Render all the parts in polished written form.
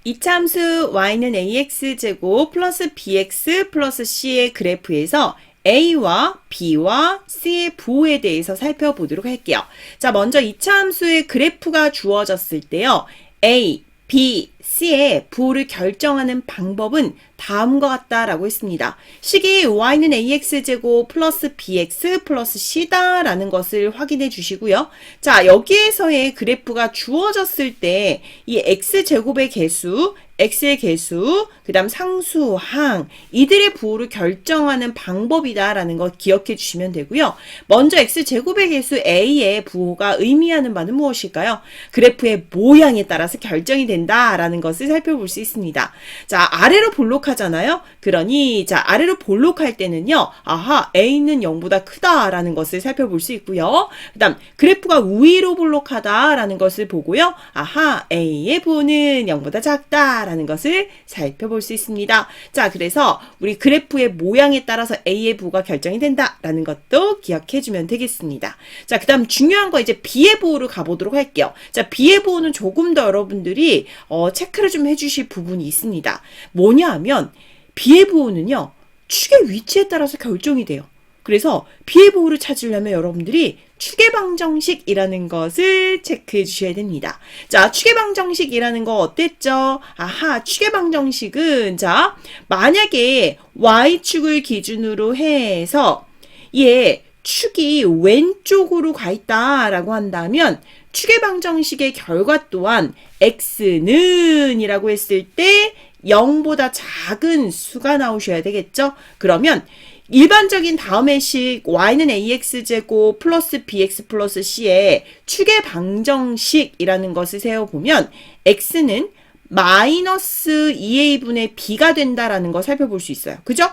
이차함수 y는 ax제곱 플러스 bx 플러스 c의 그래프에서 a와 b와 c의 부호에 대해서 살펴보도록 할게요. 자, 먼저 이차함수의 그래프가 주어졌을 때요. a, b, c의 부호를 결정하는 방법은 다음과 같다라고 했습니다. 식이 y는 ax제곱 플러스 bx 플러스 c다 라는 것을 확인해 주시고요. 자, 여기에서의 그래프가 주어졌을 때 이 x제곱의 개수, x의 개수, 그 다음 상수, 항, 이들의 부호를 결정하는 방법이다라는 거 기억해 주시면 되고요. 먼저 x제곱의 개수 a의 부호가 의미하는 바는 무엇일까요? 그래프의 모양에 따라서 결정이 된다라는 것을 살펴볼 수 있습니다. 자, 아래로 볼록하잖아요. 그러니 자, 아래로 볼록할 때는요. 아하, a는 0보다 크다라는 것을 살펴볼 수 있고요. 그 다음 그래프가 위로 볼록하다라는 것을 보고요. 아하, a의 부호는 0보다 작다 라는 것을 살펴볼 수 있습니다. 자, 그래서 우리 그래프의 모양에 따라서 A의 부호가 결정이 된다라는 것도 기억해 주면 되겠습니다. 자, 그 다음 중요한 거 이제 B의 부호로 가보도록 할게요. 자, B의 부호는 조금 더 여러분들이 체크를 좀 해주실 부분이 있습니다. 뭐냐 하면 B의 부호는요, 축의 위치에 따라서 결정이 돼요. 그래서 B의 부호를 찾으려면 여러분들이 축의방정식이라는 것을 체크해 주셔야 됩니다. 자, 축의방정식이라는 거 어땠죠? 아하, 축의방정식은 자, 만약에 Y축을 기준으로 해서 얘 축이 왼쪽으로 가 있다라고 한다면 축의방정식의 결과 또한 x는 이라고 했을 때 0보다 작은 수가 나오셔야 되겠죠? 그러면 일반적인 다음의 식 y는 ax제곱 플러스 bx 플러스 c의 축의 방정식이라는 것을 세워보면 x는 마이너스 2a분의 b가 된다라는 걸 살펴볼 수 있어요. 그죠?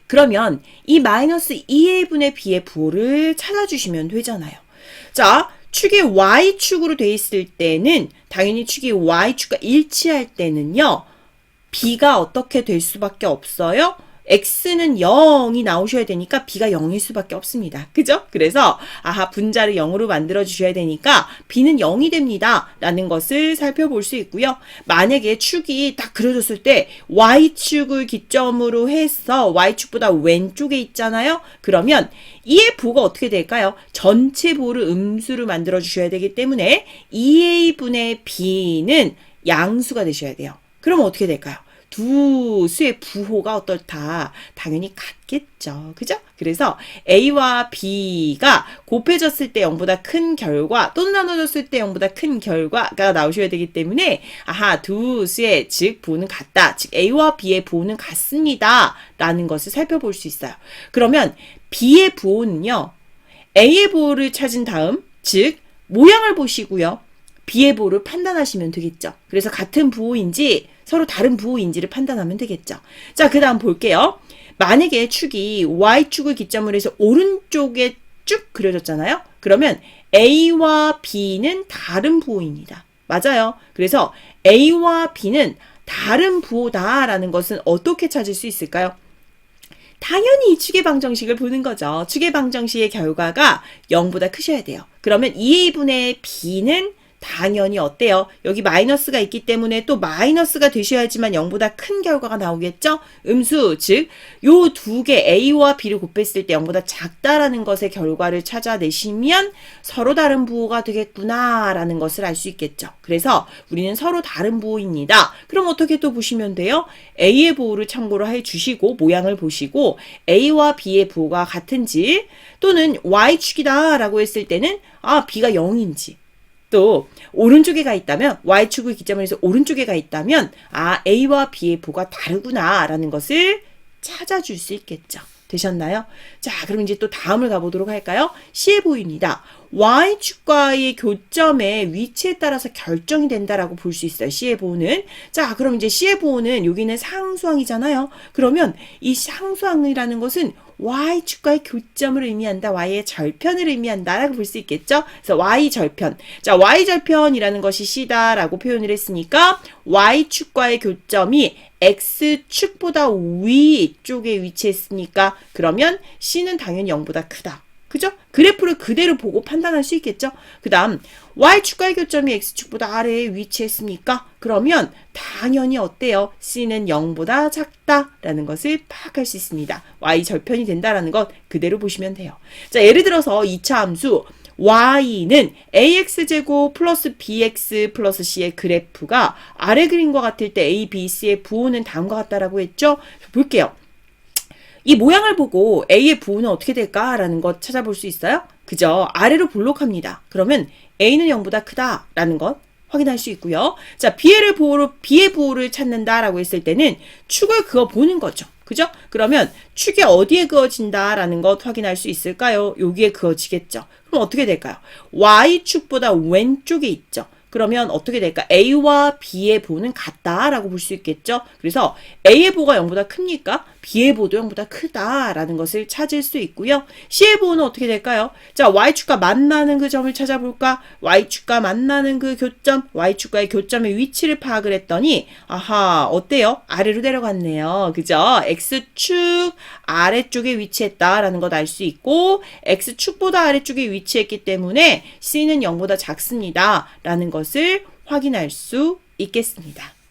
그러면 이 마이너스 2a분의 b의 부호를 찾아주시면 되잖아요. 자, 축이 y축으로 돼 있을 때는 당연히 축이 y축과 일치할 때는요. b가 어떻게 될 수밖에 없어요? x는 0이 나오셔야 되니까 b가 0일 수밖에 없습니다. 그죠? 그래서 아하, 분자를 0으로 만들어 주셔야 되니까 b는 0이 됩니다. 라는 것을 살펴볼 수 있고요. 만약에 축이 딱 그려졌을 때 y축을 기점으로 해서 y축보다 왼쪽에 있잖아요. 그러면 이의 부호가 어떻게 될까요? 전체 부호를 음수로 만들어 주셔야 되기 때문에 2a분의 b는 양수가 되셔야 돼요. 그럼 어떻게 될까요? 두 수의 부호가 어떨다? 당연히 같겠죠. 그죠? 그래서 A와 B가 곱해졌을 때 0보다 큰 결과 또는 나눠졌을 때 0보다 큰 결과가 나오셔야 되기 때문에 아하, 두 수의 즉 부호는 같다. 즉 A와 B의 부호는 같습니다. 라는 것을 살펴볼 수 있어요. 그러면 B의 부호는요. A의 부호를 찾은 다음 즉 모양을 보시고요. B의 부호를 판단하시면 되겠죠. 그래서 같은 부호인지 서로 다른 부호인지를 판단하면 되겠죠. 자, 그 다음 볼게요. 만약에 축이 Y축을 기점으로 해서 오른쪽에 쭉 그려졌잖아요. 그러면 A와 B는 다른 부호입니다. 맞아요. 그래서 A와 B는 다른 부호다라는 것은 어떻게 찾을 수 있을까요? 당연히 이 축의방정식을 보는 거죠. 축의방정식의 결과가 0보다 크셔야 돼요. 그러면 2a분의 b는 당연히 어때요? 여기 마이너스가 있기 때문에 또 마이너스가 되셔야지만 0보다 큰 결과가 나오겠죠? 음수, 즉 요 두 개 A와 B를 곱했을 때 0보다 작다라는 것의 결과를 찾아내시면 서로 다른 부호가 되겠구나 라는 것을 알 수 있겠죠. 그래서 우리는 서로 다른 부호입니다. 그럼 어떻게 또 보시면 돼요? A의 부호를 참고로 해주시고 모양을 보시고 A와 B의 부호가 같은지 또는 Y축이다 라고 했을 때는 아, B가 0인지 또 오른쪽에 가 있다면 Y축을 기점으로 해서 오른쪽에 가 있다면 아, A와 B의 부호가 다르구나 라는 것을 찾아줄 수 있겠죠. 되셨나요? 자, 그럼 이제 또 다음을 가보도록 할까요? C의 부호입니다. Y축과의 교점의 위치에 따라서 결정이 된다라고 볼 수 있어요. C의 부호는. 자, 그럼 이제 C의 부호는 여기는 상수항이잖아요. 그러면 이 상수항이라는 것은 Y축과의 교점을 의미한다. Y의 절편을 의미한다라고 볼 수 있겠죠. 그래서 Y절편. 자, Y절편이라는 것이 C다라고 표현을 했으니까 Y축과의 교점이 X축보다 위쪽에 위치했으니까 그러면 C는 당연히 0보다 크다. 그죠? 그래프를 그대로 보고 판단할 수 있겠죠? 그 다음 Y축과의 교점이 X축보다 아래에 위치했습니까? 그러면 당연히 어때요? C는 0보다 작다라는 것을 파악할 수 있습니다. Y 절편이 된다라는 것 그대로 보시면 돼요. 자, 예를 들어서 2차 함수 y는 ax제곱 플러스 bx 플러스 c의 그래프가 아래 그림과 같을 때 a, b, c의 부호는 다음과 같다라고 했죠? 볼게요. 이 모양을 보고 a의 부호는 어떻게 될까라는 것 찾아볼 수 있어요? 그죠? 아래로 볼록합니다. 그러면 a는 0보다 크다라는 것 확인할 수 있고요. 자, b의 부호를 찾는다라고 했을 때는 축을 그어 보는 거죠. 그죠? 그러면 축이 어디에 그어진다라는 것 확인할 수 있을까요? 여기에 그어지겠죠. 그럼 어떻게 될까요? Y축보다 왼쪽에 있죠. 그러면 어떻게 될까? A와 B의 부호는 같다라고 볼 수 있겠죠. 그래서 A의 부호가 0보다 크니까 B의 부호도 0보다 크다라는 것을 찾을 수 있고요. C의 부호는 어떻게 될까요? 자, Y축과 만나는 그 점을 찾아볼까? Y축과 만나는 그 교점, Y축과의 교점의 위치를 파악을 했더니 아하, 어때요? 아래로 내려갔네요. 그죠? X축 아래쪽에 위치했다라는 것 알 수 있고 X축보다 아래쪽에 위치했기 때문에 C는 0보다 작습니다. 라는 것을 확인할 수 있겠습니다.